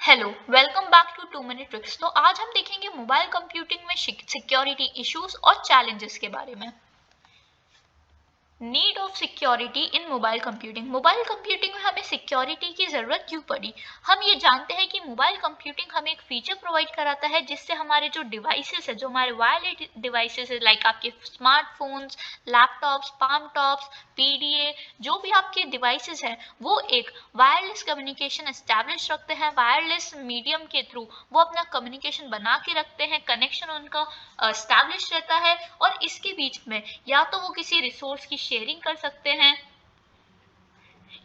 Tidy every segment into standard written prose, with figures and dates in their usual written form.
Hello, welcome back to 2 minute tricks. तो आज हम देखेंगे मोबाइल कंप्यूटिंग में सिक्योरिटी इश्यूज और चैलेंजेस के बारे में। Need of security in mobile computing. Mobile computing में हमें सिक्योरिटी की जरूरत क्यों पड़ी? हम ये जानते हैं कि मोबाइल कंप्यूटिंग हमें एक फीचर प्रोवाइड कराता है जिससे हमारे जो डिवाइसेस है, जो हमारे वायरलेस डिवाइसेस है, लाइक आपके smartphones, laptops, palm tops, PDA, जो भी आपके डिवाइसेस हैं, वो एक वायरलेस कम्युनिकेशन एस्टैब्लिश रखते हैं। वायरलेस मीडियम के थ्रू वो अपना कम्युनिकेशन बना के रखते हैं, कनेक्शन उनका एस्टैब्लिश रहता है और इसके बीच में या तो वो किसी रिसोर्स की शेयरिंग कर सकते हैं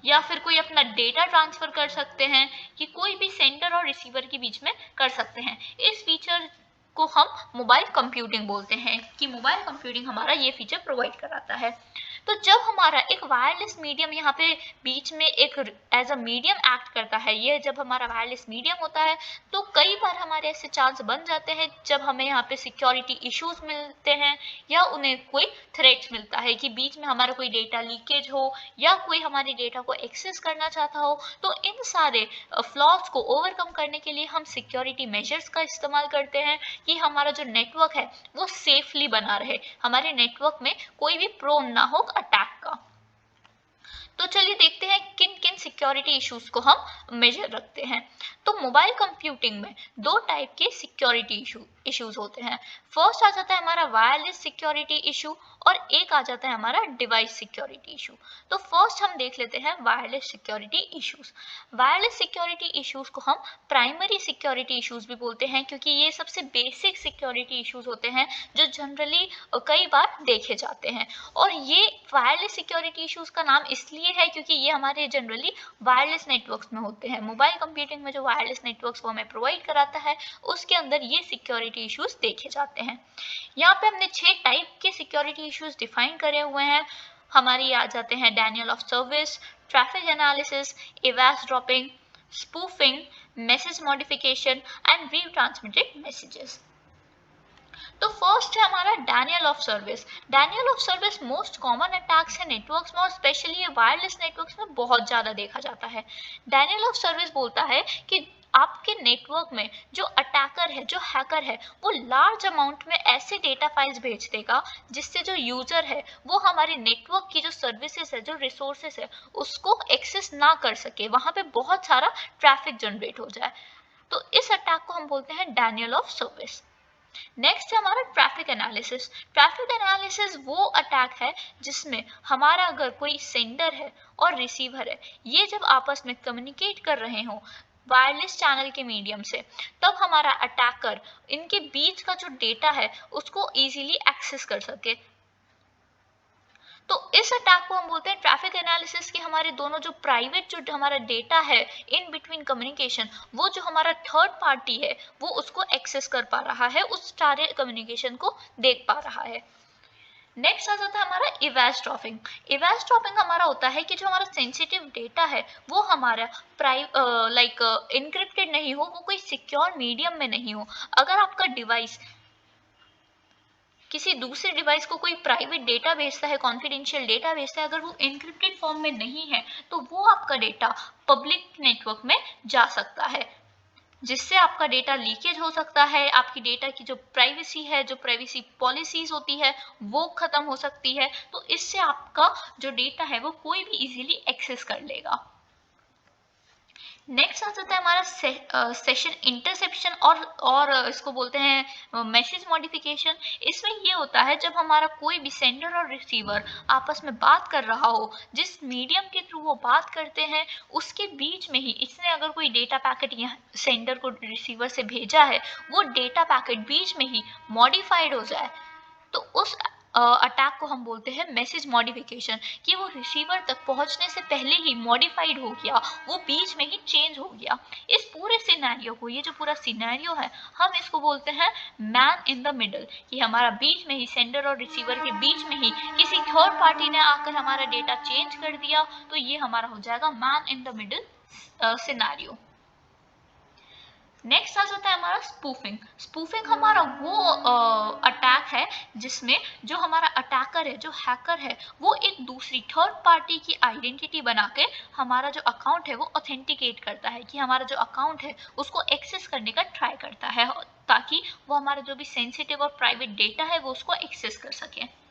या फिर कोई अपना डेटा ट्रांसफर कर सकते हैं कि कोई भी सेंडर और रिसीवर के बीच में कर सकते हैं। इस फीचर को हम मोबाइल कंप्यूटिंग बोलते हैं कि मोबाइल कंप्यूटिंग हमारा ये फीचर प्रोवाइड कराता है। तो जब हमारा एक वायरलेस मीडियम यहाँ पे बीच में एक एज अ मीडियम एक्ट करता है, ये जब हमारा वायरलेस मीडियम होता है तो कई बार हमारे ऐसे चांस बन जाते हैं जब हमें यहाँ पे सिक्योरिटी इश्यूज मिलते हैं या उन्हें कोई थ्रेट्स मिलता है कि बीच में हमारा कोई डेटा लीकेज हो या कोई हमारे डेटा को एक्सेस करना चाहता हो। तो इन सारे फ्लॉज को ओवरकम करने के लिए हम सिक्योरिटी मेजर्स का इस्तेमाल करते हैं कि हमारा जो नेटवर्क है वो सेफली बना रहे, हमारे नेटवर्क में कोई भी प्रोन ना हो अटैक का। तो चलिए देखते हैं किन किन सिक्योरिटी इश्यूज को हम मेजर रखते हैं। तो मोबाइल कंप्यूटिंग में दो टाइप के सिक्योरिटी इश्यूज होते हैं। फर्स्ट आ जाता है हमारा वायरलेस सिक्योरिटी इशू और एक आ जाता है हमारा डिवाइस सिक्योरिटी इशू। तो फर्स्ट हम देख लेते हैं wireless security issues. Wireless security issues को हम प्राइमरी सिक्योरिटी इश्यूज भी बोलते हैं क्योंकि ये सबसे बेसिक सिक्योरिटी इश्यूज होते हैं जो जनरली कई बार देखे जाते हैं। और ये वायरलेस सिक्योरिटी इश्यूज का नाम इसलिए है क्योंकि ये हमारे जनरली वायरलेस नेटवर्क्स में होते हैं। मोबाइल कंप्यूटिंग में जो वायरलेस नेटवर्क्स को हमें प्रोवाइड कराता है उसके अंदर ये सिक्योरिटी इश्यूज देखे जाते हैं। यहाँ पे हमने 6 टाइप के सिक्योरिटी इश्यूज डिफाइन करे हुए हैं। हमारी आ जाते हैं denial of service, traffic analysis, eavesdropping, spoofing, message modification and retransmitted messages. तो फर्स्ट है हमारा denial of service. Denial of service most common attacks है नेटवर्क्स में और स्पेशली ये वायरलेस नेटवर्क्स में बहुत ज्यादा देखा जाता है। डैनियल ऑफ सर्विस बोलता है कि आपके नेटवर्क में जो अटैकर है, जो हैकर है, वो लार्ज अमाउंट में ऐसे डेटा फाइल्स भेज देगा जिससे जो यूजर है वो हमारे नेटवर्क की जो सर्विसेज है, जो रिसोर्सेज है, उसको एक्सेस ना कर सके, वहां पे बहुत सारा ट्रैफिक जनरेट हो जाए। तो इस अटैक को हम बोलते हैं डैनियल ऑफ सर्विस। नेक्स्ट है हमारा ट्रैफिक एनालिसिस। ट्रैफिक एनालिसिस वो अटैक है जिसमें हमारा अगर कोई सेंडर है और रिसीवर है, ये जब आपस में कम्युनिकेट कर रहे हो वायरलेस चैनल के मीडियम से, तब हमारा अटैकर इनके बीच का जो डेटा है उसको इजीली एक्सेस कर सके। तो इस अटैक को हम बोलते हैं ट्रैफिक एनालिसिस कि हमारे दोनों जो प्राइवेट जो हमारा डेटा है इन बिटवीन कम्युनिकेशन, वो जो हमारा थर्ड पार्टी है वो उसको एक्सेस कर पा रहा है, उस सारे कम्युनिकेशन को देख पा रहा है। नेक्स्ट आ जाता है हमारा इवैस ड्रॉपिंग। इवैस ड्रॉपिंग हमारा होता है कि जो हमारा सेंसिटिव डेटा है वो हमारा लाइक इनक्रिप्टेड नहीं हो, वो कोई सिक्योर मीडियम में नहीं हो। अगर आपका डिवाइस किसी दूसरे डिवाइस को कोई प्राइवेट डेटा भेजता है, कॉन्फिडेंशियल डेटा भेजता है, अगर वो एन्क्रिप्टेड फॉर्म में नहीं है तो वो आपका डेटा पब्लिक नेटवर्क में जा सकता है, जिससे आपका डेटा लीकेज हो सकता है, आपकी डेटा की जो प्राइवेसी है, जो प्राइवेसी पॉलिसीज होती है वो खत्म हो सकती है। तो इससे आपका जो डेटा है वो कोई भी इजीली एक्सेस कर लेगा। नेक्स्ट आ जाता है हमारा सेशन इंटरसेप्शन और इसको बोलते हैं मैसेज मॉडिफिकेशन। इसमें ये होता है जब हमारा कोई भी सेंडर और रिसीवर आपस में बात कर रहा हो, जिस मीडियम के थ्रू वो बात करते हैं उसके बीच में ही इसने अगर कोई डेटा पैकेट यहाँ सेंडर को रिसीवर से भेजा है, वो डेटा पैकेट बीच में ही मॉडिफाइड हो जाए, तो उस अटैक को हम बोलते हैं मैसेज मॉडिफिकेशन, कि वो रिसीवर तक पहुंचने से पहले ही मॉडिफाइड हो गया, वो बीच में ही चेंज हो गया। इस पूरे सिनेरियो को, ये जो पूरा सिनेरियो है, हम इसको बोलते हैं मैन इन द मिडल, कि हमारा बीच में ही सेंडर और रिसीवर के बीच में ही किसी थर्ड पार्टी ने आकर हमारा डेटा चेंज कर दिया, तो ये हमारा हो जाएगा man in the middle scenario. Next आ जाता है हमारा स्पूफिंग। स्पूफिंग हमारा वो अटैक है जिसमें जो हमारा अटैकर है, जो हैकर है, वो एक दूसरी थर्ड पार्टी की आइडेंटिटी बना के हमारा जो अकाउंट है वो ऑथेंटिकेट करता है, कि हमारा जो अकाउंट है उसको एक्सेस करने का ट्राई करता है, ताकि वो हमारा जो भी सेंसिटिव और प्राइवेट डेटा है वो उसको एक्सेस कर सके।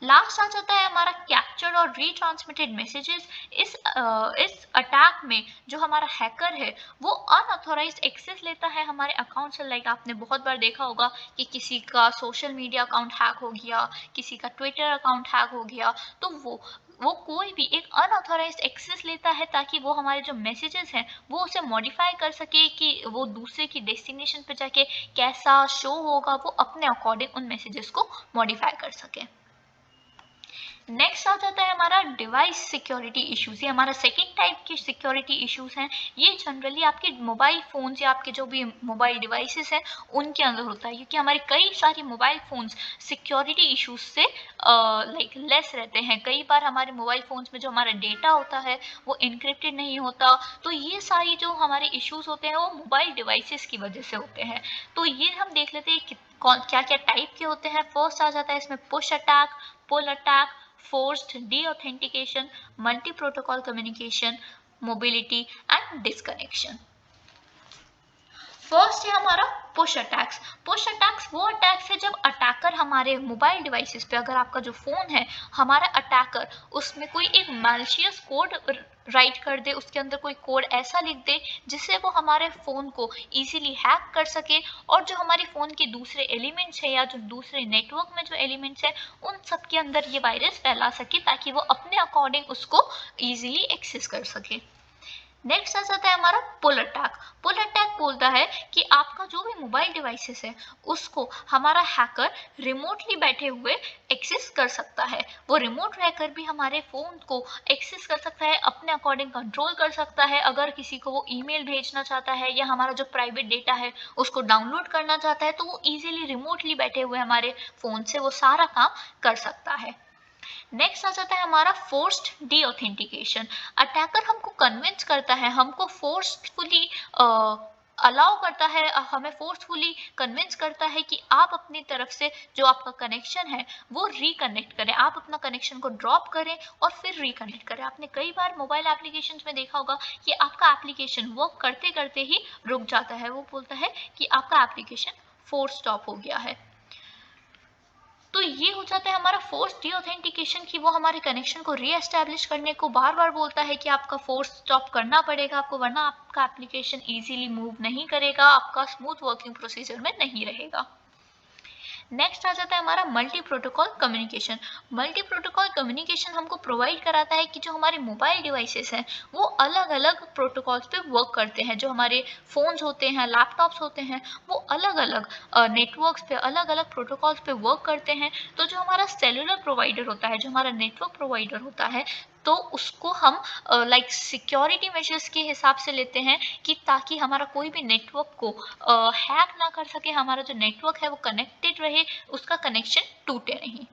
लास्ट आ जाता है हमारा कैप्चर्ड और रीट्रांसमिटेड मैसेजेस। इस अटैक में जो हमारा हैकर है वो अनऑथोराइज्ड एक्सेस लेता है हमारे अकाउंट से। लाइक आपने बहुत बार देखा होगा कि किसी का सोशल मीडिया अकाउंट हैक हो गया, किसी का ट्विटर अकाउंट हैक हो गया, तो वो कोई भी एक अनऑथोराइज्ड एक्सेस लेता है ताकि वो हमारे जो मैसेजेस हैं वो उसे मॉडिफाई कर सके, कि वो दूसरे की डेस्टिनेशन पे जाके कैसा शो होगा वो अपने अकॉर्डिंग उन मैसेजेस को मॉडिफाई कर सके। नेक्स्ट आ जाता है हमारा डिवाइस सिक्योरिटी इश्यूज। ये हमारा सेकेंड टाइप के सिक्योरिटी इश्यूज हैं। ये जनरली आपके मोबाइल फोन्स या आपके जो भी मोबाइल डिवाइसेस हैं उनके अंदर होता है, क्योंकि हमारे कई सारे मोबाइल फोन्स सिक्योरिटी इश्यूज से लाइक लेस रहते हैं। कई बार हमारे मोबाइल फोन्स में जो हमारा डेटा होता है वो इनक्रिप्टेड नहीं होता, तो ये सारी जो हमारे इश्यूज होते हैं वो मोबाइल डिवाइसेस की वजह से होते हैं। तो ये हम देख लेते हैं कि कौन क्या क्या टाइप के होते हैं। फर्स्ट आ जाता है इसमें push attack, pull attack, forced deauthentication, multi-protocol communication, mobility and disconnection। First है हमारा पुश अटैक्स। पुश अटैक्स वो अटैक्स है जब अटैकर हमारे मोबाइल डिवाइसेस पे, अगर आपका जो फोन है, हमारा अटैकर उसमें कोई एक मैलिशियस कोड राइट कर दे, उसके अंदर कोई कोड ऐसा लिख दे जिससे वो हमारे फोन को इजीली हैक कर सके, और जो हमारे फोन के दूसरे एलिमेंट्स है या जो दूसरे नेटवर्क में जो एलिमेंट्स है उन सब के अंदर ये वायरस फैला सके, ताकि वो अपने अकॉर्डिंग उसको इजीली एक्सेस कर सके। नेक्स्ट आ जाता है हमारा पुल अटैक। पुल अटैक बोलता है कि आपका जो भी मोबाइल डिवाइसेस है उसको हमारा हैकर रिमोटली बैठे हुए एक्सेस कर सकता है। वो रिमोट रहकर भी हमारे फोन को एक्सेस कर सकता है, अपने अकॉर्डिंग कंट्रोल कर सकता है। अगर किसी को वो ईमेल भेजना चाहता है या हमारा जो प्राइवेट डेटा है उसको डाउनलोड करना चाहता है, तो वो इजीली रिमोटली बैठे हुए हमारे फोन से वो सारा काम कर सकता है। नेक्स्ट आ जाता है हमारा फोर्स्ड डीऑथेंटिकेशन। अटैकर हमको कन्विंस करता है, हमको फोर्सफुली अलाउ करता है, हमें फोर्सफुली कन्विंस करता है कि आप अपनी तरफ से जो आपका कनेक्शन है वो रिकनेक्ट करें, आप अपना कनेक्शन को ड्रॉप करें और फिर रिकनेक्ट करें। आपने कई बार मोबाइल एप्लीकेशन में देखा होगा कि आपका एप्लीकेशन वर्क करते करते ही रुक जाता है, वो बोलता है कि आपका एप्लीकेशन फोर्स स्टॉप हो गया है। तो ये हो जाता है हमारा फोर्स डीऑथेंटिकेशन, की वो हमारे कनेक्शन को रीएस्टैब्लिश करने को बार बार बोलता है कि आपका फोर्स स्टॉप करना पड़ेगा आपको, वरना आपका एप्लीकेशन इजीली मूव नहीं करेगा, आपका स्मूथ वर्किंग प्रोसीजर में नहीं रहेगा। नेक्स्ट आ जाता है हमारा multi protocol communication. Multi protocol communication हमको प्रोवाइड कराता है कि जो हमारे मोबाइल डिवाइसेस हैं वो अलग अलग प्रोटोकॉल्स पे वर्क करते हैं। जो हमारे फ़ोन्स होते हैं, लैपटॉप्स होते हैं, वो अलग अलग नेटवर्क्स पे, अलग अलग प्रोटोकॉल्स पे वर्क करते हैं। तो जो हमारा सेलुलर प्रोवाइडर होता है, जो हमारा नेटवर्क प्रोवाइडर होता है, तो उसको हम लाइक सिक्योरिटी मेजर्स के हिसाब से लेते हैं, कि ताकि हमारा कोई भी नेटवर्क को हैक ना कर सके, हमारा जो नेटवर्क है वो कनेक्टेड रहे, उसका कनेक्शन टूटे नहीं।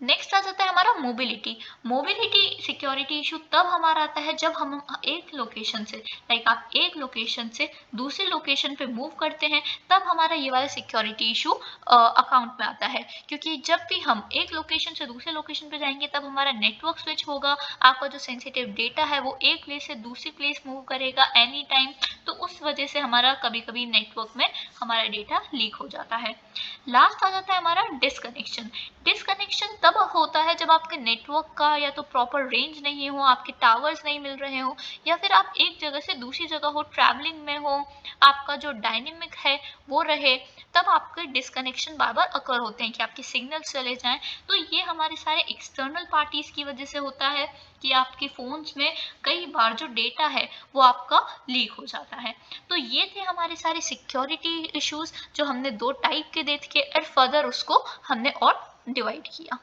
नेक्स्ट आ जाता है हमारा मोबिलिटी। मोबिलिटी सिक्योरिटी इशू तब हमारा आता है जब हम एक लोकेशन से, लाइक आप एक लोकेशन से दूसरे लोकेशन पे मूव करते हैं, तब हमारा ये वाला सिक्योरिटी इशू अकाउंट में आता है। क्योंकि जब भी हम एक लोकेशन से दूसरे लोकेशन पे जाएंगे तब हमारा नेटवर्क स्विच होगा, आपका जो सेंसिटिव डेटा है वो एक प्लेस से दूसरी प्लेस मूव करेगा एनी टाइम, तो उस वजह से हमारा कभी कभी नेटवर्क में हमारा डेटा लीक हो जाता है। लास्ट आ जाता है हमारा डिसकनेक्शन। डिसकनेक्शन तब होता है जब आपके नेटवर्क का या तो प्रॉपर रेंज नहीं हो, आपके टावर्स नहीं मिल रहे हो, या फिर आप एक जगह से दूसरी जगह हो, ट्रैवलिंग में हो, आपका जो डायनेमिक है वो रहे, तब आपके डिसकनेक्शन बार बार अकर होते हैं कि आपके सिग्नल चले जाएं। तो ये हमारे सारे एक्सटर्नल पार्टीज की वजह से होता है कि आपके फोन्स में कई बार जो डेटा है वो आपका लीक हो जाता है। तो ये थे हमारे सारे सिक्योरिटी इश्यूज जो हमने दो टाइप के देखे और फर्दर उसको हमने और डिवाइड किया।